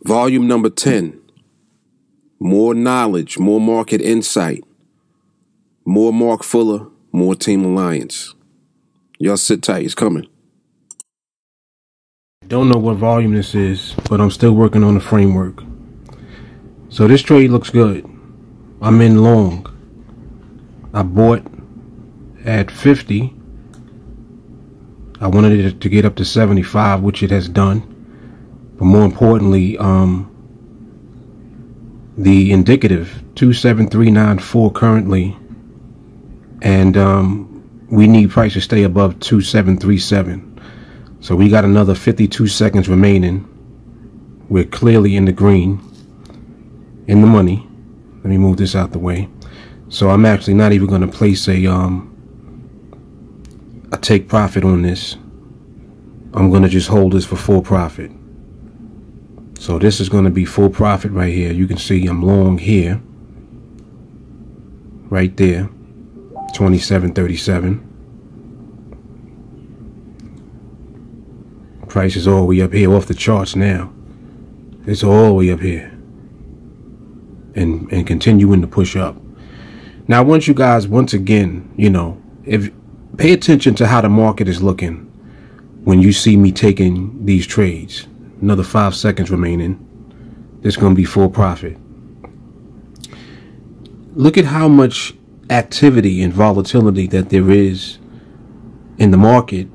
Volume number 10. More knowledge, more market insight. More Mark Fuller, more TeamAlliance. Y'all sit tight, it's coming. Don't know what volume this is, but I'm still working on the framework. So this trade looks good. I'm in long. I bought at 50. I wanted it to get up to 75, which it has done. But more importantly, the indicative 27394 currently, and we need price to stay above 2737. So we got another 52 seconds remaining. We're clearly in the green, in the money. Let me move this out the way. So I'm actually not even going to place a take profit on this. I'm going to just hold this for full profit. So this is going to be full profit right here. You can see I'm long here, right there, 2737. Price is all the way up here off the charts now. It's all the way up here, and continuing to push up. Now I want you guys, once again, pay attention to how the market is looking when you see me taking these trades. Another 5 seconds remaining. This is going to be full profit. Look at how much activity and volatility that there is in the market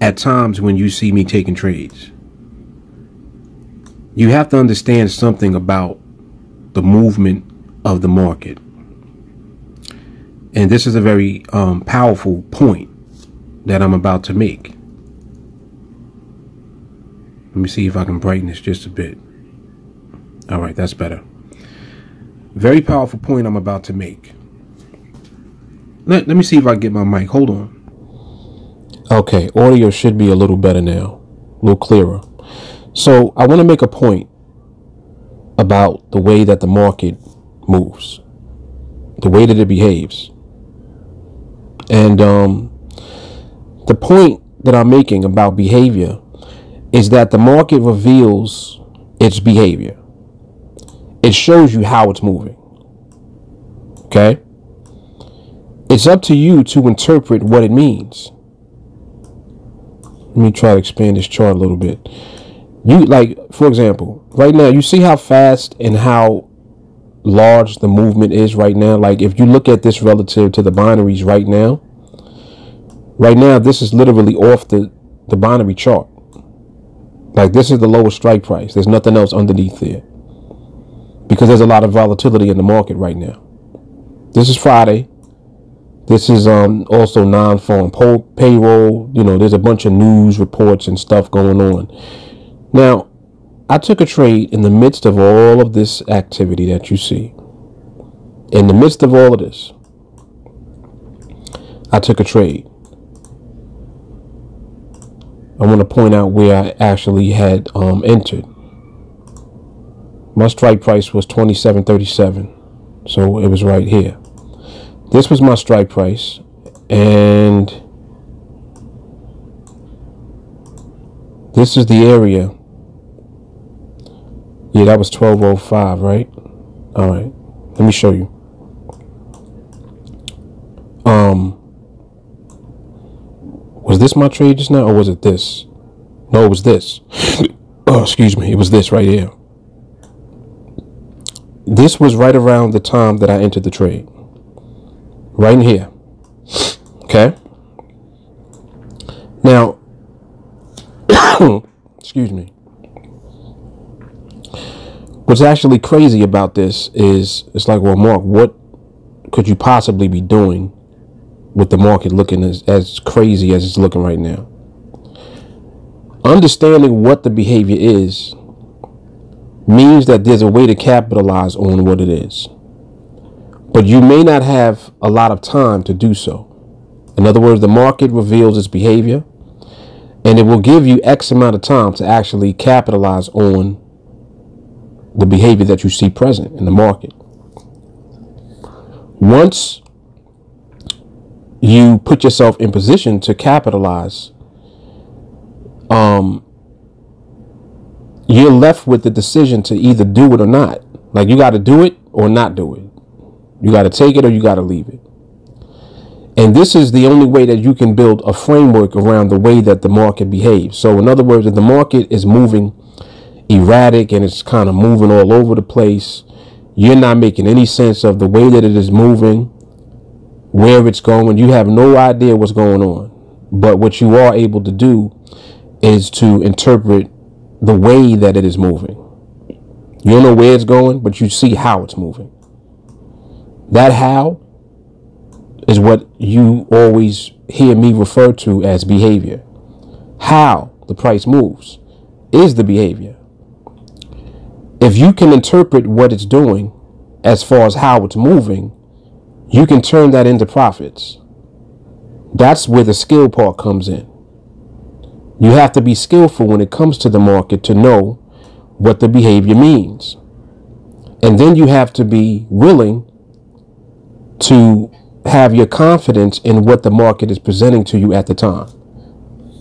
at times when you see me taking trades. You have to understand something about the movement of the market. And this is a very powerful point that I'm about to make. Let me see if I can brighten this just a bit. All right, that's better. Very powerful point I'm about to make. Let me see if I can get my mic. Hold on. Okay, audio should be a little better now, a little clearer. So I want to make a point about the way that the market moves, the way that it behaves. And the point that I'm making about behavior is that the market reveals its behavior. It shows you how it's moving. Okay? It's up to you to interpret what it means. Let me try to expand this chart a little bit. For example, right now, you see how fast and how large the movement is right now? Like, if you look at this relative to the binaries right now, this is literally off the binary chart. Like, this is the lowest strike price. There's nothing else underneath there, because there's a lot of volatility in the market right now. This is Friday. This is also non-farm payroll. There's a bunch of news reports and stuff going on. Now, I took a trade in the midst of all of this activity that you see. In the midst of all of this, I took a trade. I want to point out where I actually had entered. My strike price was 27.37, so it was right here. This was my strike price, and this is the area. Yeah, that was 12.05, right? All right, let me show you. Was this my trade just now, or was it this? No, it was this. Oh, excuse me. It was this right here. This was right around the time that I entered the trade. Right in here. Okay. Now, excuse me. What's actually crazy about this is, it's like, well, Mark, what could you possibly be doing with the market looking as crazy as it's looking right now? Understanding what the behavior is means that there's a way to capitalize on what it is. But you may not have a lot of time to do so. In other words, the market reveals its behavior, and it will give you X amount of time to actually capitalize on the behavior that you see present in the market. Once you put yourself in position to capitalize, you you're left with the decision to either do it or not. Like, you got to do it or not do it. You got to take it or you got to leave it. And this is the only way that you can build a framework around the way that the market behaves. So in other words, if the market is moving erratic and it's kind of moving all over the place, you're not making any sense of the way that it is moving, where it's going. You have no idea what's going on. But what you are able to do is to interpret the way that it is moving. You don't know where it's going, but you see how it's moving. That how is what you always hear me refer to as behavior. How the price moves is the behavior. If you can interpret what it's doing as far as how it's moving, you can turn that into profits. That's where the skill part comes in. You have to be skillful when it comes to the market to know what the behavior means. And then you have to be willing to have your confidence in what the market is presenting to you at the time.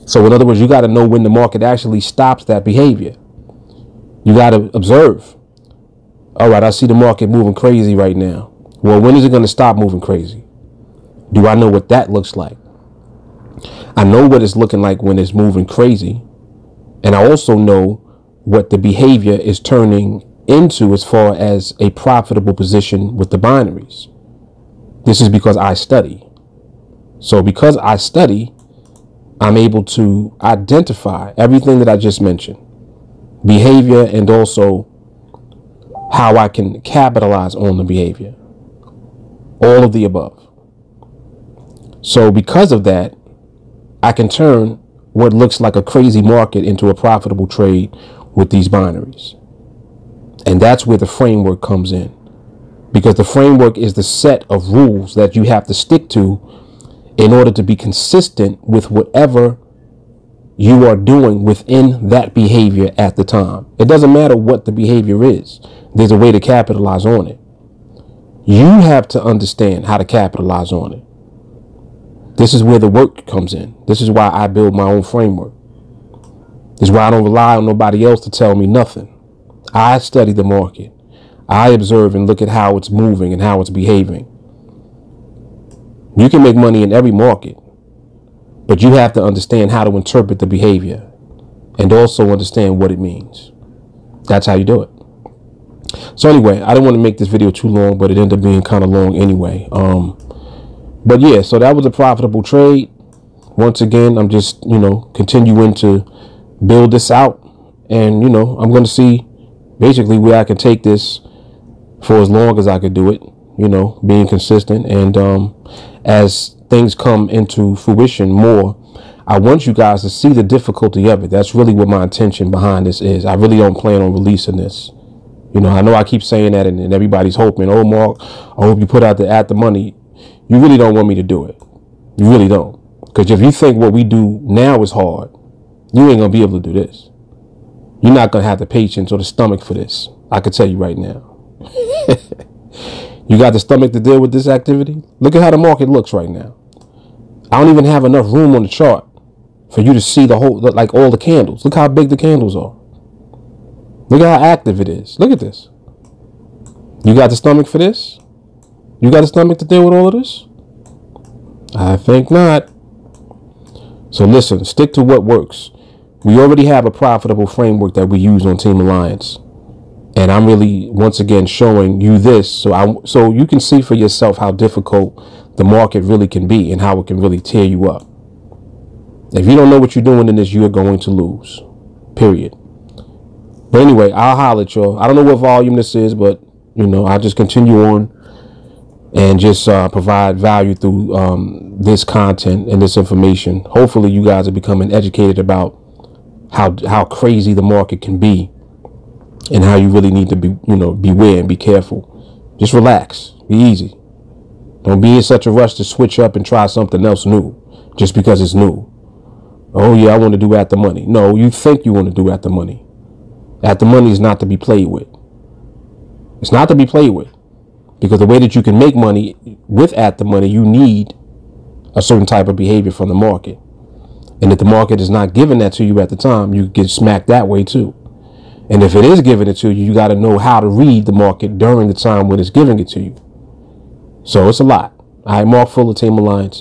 So in other words, you got to know when the market actually stops that behavior. You got to observe. All right, I see the market moving crazy right now. Well, when is it going to stop moving crazy? Do I know what that looks like? I know what it's looking like when it's moving crazy. And I also know what the behavior is turning into as far as a profitable position with the binaries. This is because I study. So because I study, I'm able to identify everything that I just mentioned. Behavior and also how I can capitalize on the behavior. All of the above. So because of that, I can turn what looks like a crazy market into a profitable trade with these binaries. And that's where the framework comes in. Because the framework is the set of rules that you have to stick to in order to be consistent with whatever you are doing within that behavior at the time. It doesn't matter what the behavior is. There's a way to capitalize on it. You have to understand how to capitalize on it. This is where the work comes in. This is why I build my own framework. This is why I don't rely on nobody else to tell me nothing. I study the market. I observe and look at how it's moving and how it's behaving. You can make money in every market, but you have to understand how to interpret the behavior and also understand what it means. That's how you do it. So anyway, I didn't want to make this video too long, but it ended up being kind of long anyway. But yeah, so that was a profitable trade. Once again, I'm just, continuing to build this out. And, I'm going to see basically where I can take this for as long as I could do it, being consistent. And as things come into fruition more, I want you guys to see the difficulty of it. That's really what my intention behind this is. I really don't plan on releasing this. I know I keep saying that and everybody's hoping, oh, Mark, I hope you put out the at the money. You really don't want me to do it. You really don't. Because if you think what we do now is hard, you ain't going to be able to do this. You're not going to have the patience or the stomach for this. I can tell you right now. You got the stomach to deal with this activity? Look at how the market looks right now. I don't even have enough room on the chart for you to see the whole, like all the candles. Look how big the candles are. Look at how active it is. Look at this. You got the stomach for this? You got the stomach to deal with all of this? I think not. So listen, stick to what works. We already have a profitable framework that we use on TeamAlliance. And I'm really, once again, showing you this so you can see for yourself how difficult the market really can be and how it can really tear you up. If you don't know what you're doing in this, you're going to lose. Period. But anyway, I'll holler at y'all. I don't know what volume this is, but, I'll just continue on and just provide value through this content and this information. Hopefully you guys are becoming educated about how crazy the market can be and how you really need to be, beware and be careful. Just relax. Be easy. Don't be in such a rush to switch up and try something else new just because it's new. Oh, yeah, I want to do at the money. No, you think you want to do at the money. At the money is not to be played with. It's not to be played with. Because the way that you can make money with at the money, you need a certain type of behavior from the market. And if the market is not giving that to you at the time, you get smacked that way too. And if it is giving it to you, you got to know how to read the market during the time when it's giving it to you. So it's a lot. All right, Mark Fuller, TeamAlliance.